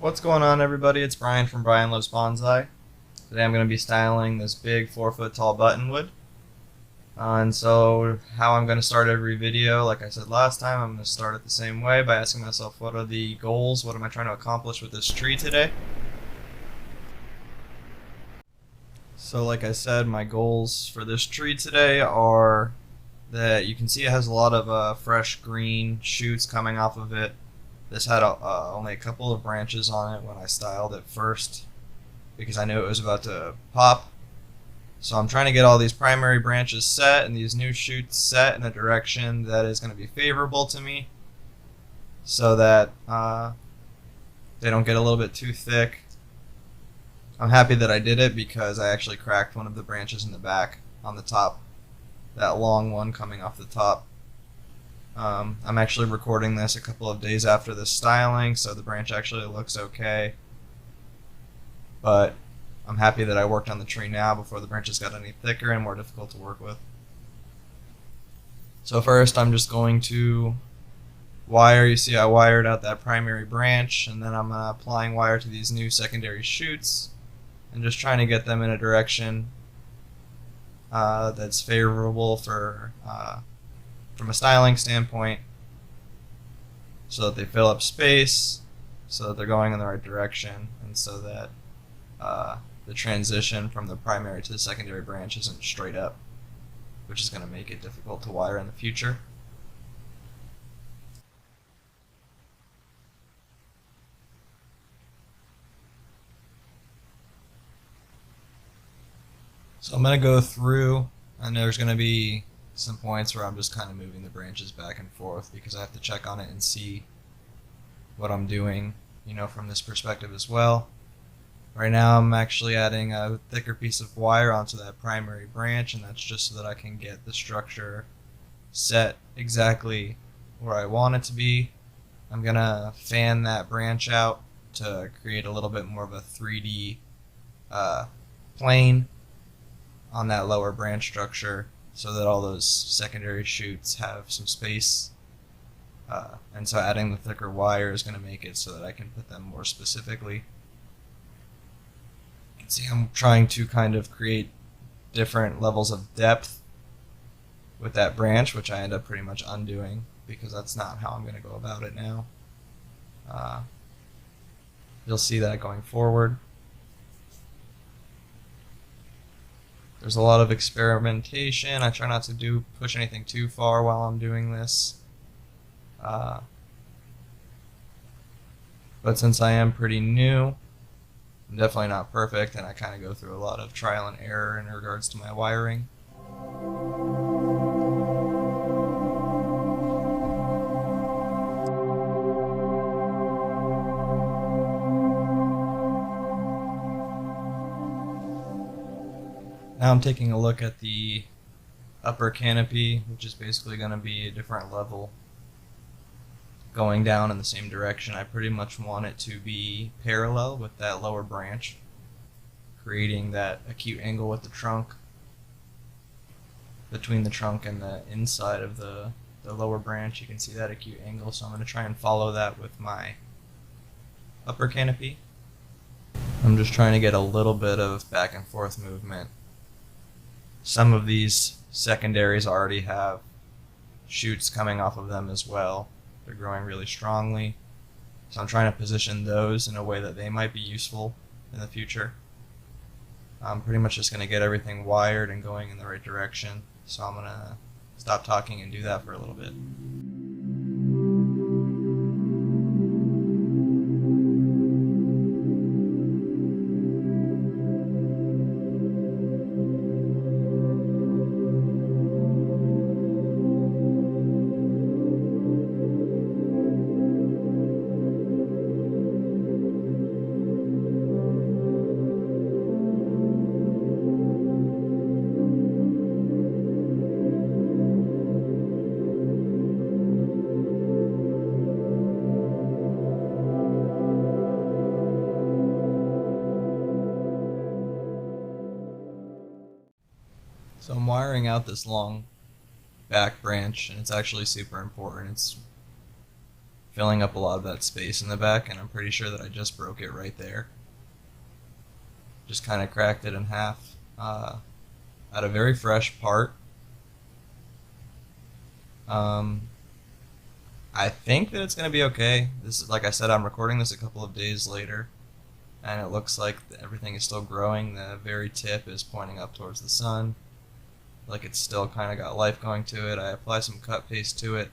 What's going on, everybody? It's Brian from Brian Loves Bonsai. Today I'm going to be styling this big 4-foot tall buttonwood. And so how I'm going to start every video, like I said last time, I'm going to start it the same way by asking myself what are the goals, what am I trying to accomplish with this tree today. So like I said, my goals for this tree today are that you can see it has a lot of fresh green shoots coming off of it. This had only a couple of branches on it when I styled it first because I knew it was about to pop. So I'm trying to get all these primary branches set and these new shoots set in a direction that is going to be favorable to me so that they don't get a little bit too thick. I'm happy that I did it because I actually cracked one of the branches in the back on the top, that long one coming off the top. I'm actually recording this a couple of days after the styling, so the branch actually looks okay. But I'm happy that I worked on the tree now before the branches got any thicker and more difficult to work with. So first I'm just going to wire. You see I wired out that primary branch, and then I'm applying wire to these new secondary shoots and just trying to get them in a direction that's favorable for from a styling standpoint, so that they fill up space, so that they're going in the right direction, and so that the transition from the primary to the secondary branch isn't straight up, which is going to make it difficult to wire in the future. So I'm going to go through, and there's going to be some points where I'm just kind of moving the branches back and forth because I have to check on it and see what I'm doing, from this perspective as well. Right now I'm actually adding a thicker piece of wire onto that primary branch, and that's just so that I can get the structure set exactly where I want it to be. I'm gonna fan that branch out to create a little bit more of a 3D plane on that lower branch structure, so that all those secondary shoots have some space. And so adding the thicker wire is going to make it so that I can put them more specifically. You can see I'm trying to kind of create different levels of depth with that branch, which I end up pretty much undoing because that's not how I'm going to go about it now. You'll see that going forward. There's a lot of experimentation. I try not to push anything too far while I'm doing this. But since I am pretty new, I'm definitely not perfect, and I kind of go through a lot of trial and error in regards to my wiring. Now I'm taking a look at the upper canopy, which is basically going to be a different level going down in the same direction. I pretty much want it to be parallel with that lower branch, creating that acute angle with the trunk, between the trunk and the inside of the lower branch. You can see that acute angle, so I'm going to try and follow that with my upper canopy. I'm just trying to get a little bit of back and forth movement. Some of these secondaries already have shoots coming off of them as well. They're growing really strongly. So I'm trying to position those in a way that they might be useful in the future. I'm pretty much just going to get everything wired and going in the right direction. So I'm going to stop talking and do that for a little bit. So I'm wiring out this long back branch, and it's actually super important. It's filling up a lot of that space in the back, and I'm pretty sure that I just broke it right there. Just kind of cracked it in half at a very fresh part. I think that it's going to be okay. This is, like I said, I'm recording this a couple of days later, and it looks like everything is still growing. The very tip is pointing up towards the sun, like it's still kind of got life going to it. I apply some cut paste to it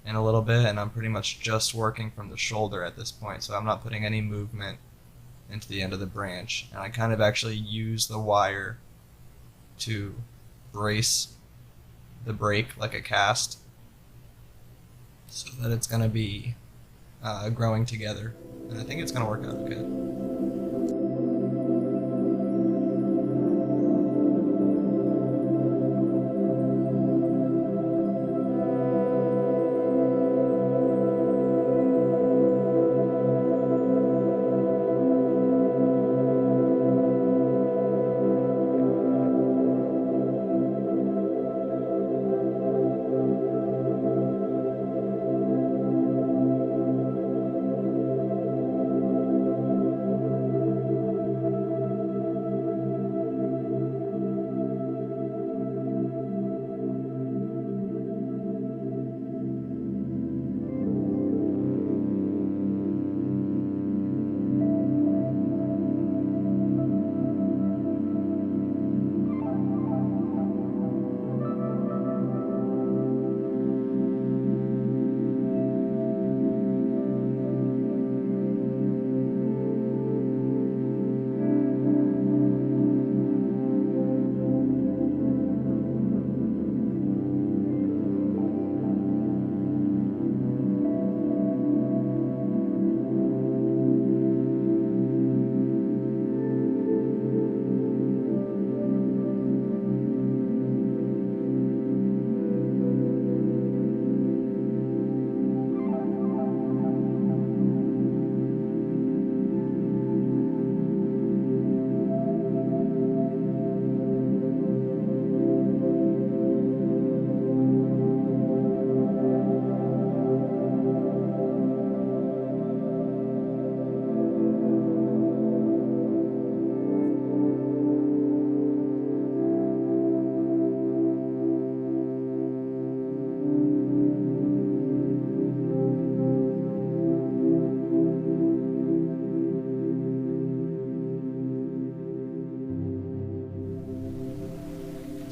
in a little bit, and I'm pretty much just working from the shoulder at this point, so I'm not putting any movement into the end of the branch. And I kind of actually use the wire to brace the break like a cast, so that it's going to be growing together, and I think it's going to work out okay.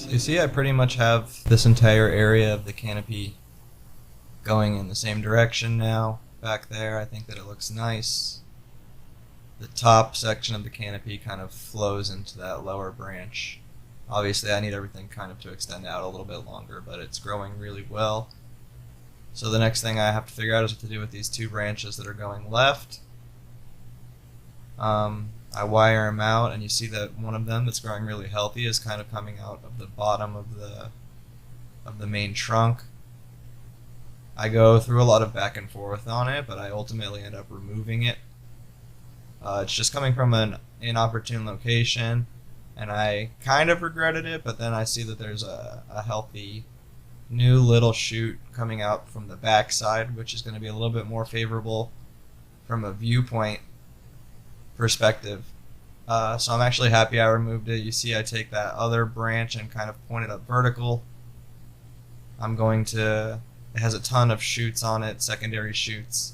So you see I pretty much have this entire area of the canopy going in the same direction now. Back there, I think that it looks nice. The top section of the canopy kind of flows into that lower branch. Obviously I need everything kind of to extend out a little bit longer, but it's growing really well. So the next thing I have to figure out is what to do with these two branches that are going left. I wire them out, and you see that one of them that's growing really healthy is kind of coming out of the bottom of the main trunk. I go through a lot of back and forth on it, but I ultimately end up removing it. It's just coming from an inopportune location, and I kind of regretted it, but then I see that there's a healthy new little shoot coming out from the back side, which is going to be a little bit more favorable from a viewpoint perspective. So I'm actually happy I removed it. You see I take that other branch and kind of point it up vertical. It has a ton of shoots on it, secondary shoots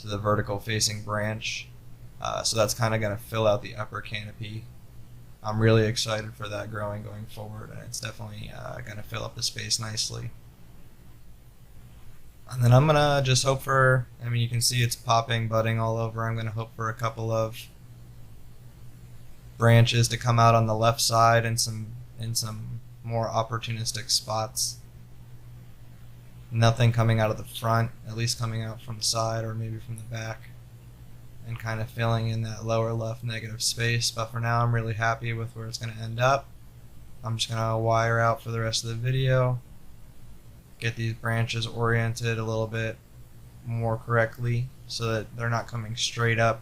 to the vertical facing branch. So that's kind of going to fill out the upper canopy. I'm really excited for that growing going forward, and it's definitely going to fill up the space nicely. And then I'm going to just hope for, you can see it's popping, budding all over. I'm going to hope for a couple of branches to come out on the left side in some more opportunistic spots. Nothing coming out of the front, at least coming out from the side or maybe from the back, and kind of filling in that lower left negative space. But for now I'm really happy with where it's going to end up. I'm just going to wire out for the rest of the video, get these branches oriented a little bit more correctly so that they're not coming straight up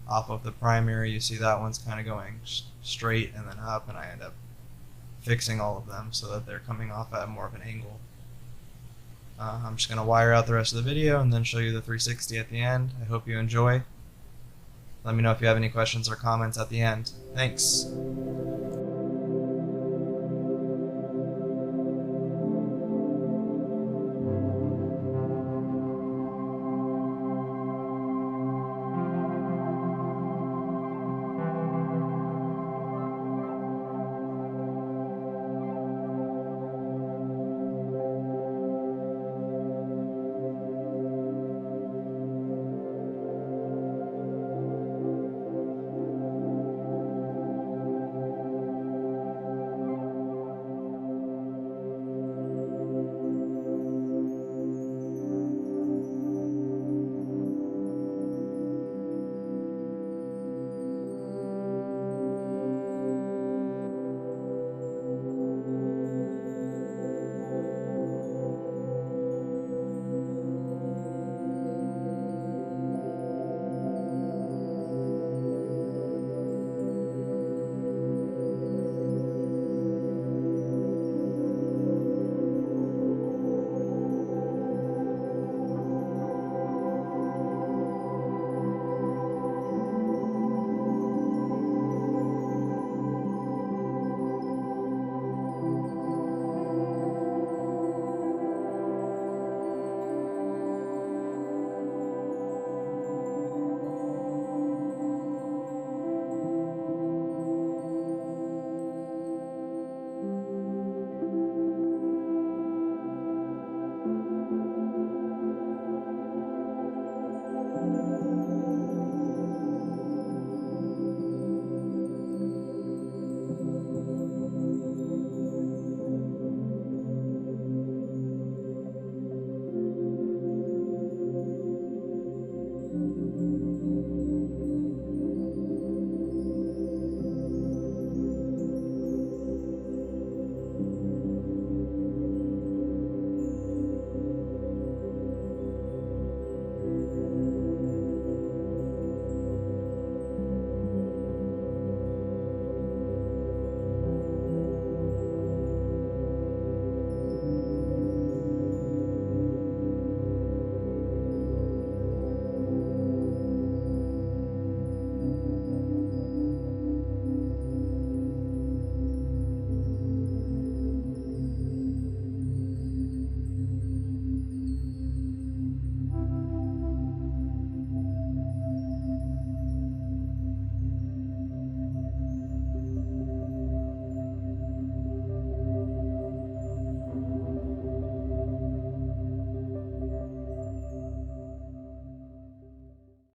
off of the primary. You see that one's kind of going straight and then up, and I end up fixing all of them so that they're coming off at more of an angle. I'm just going to wire out the rest of the video and then show you the 360 at the end. I hope you enjoy. Let me know if you have any questions or comments at the end. Thanks.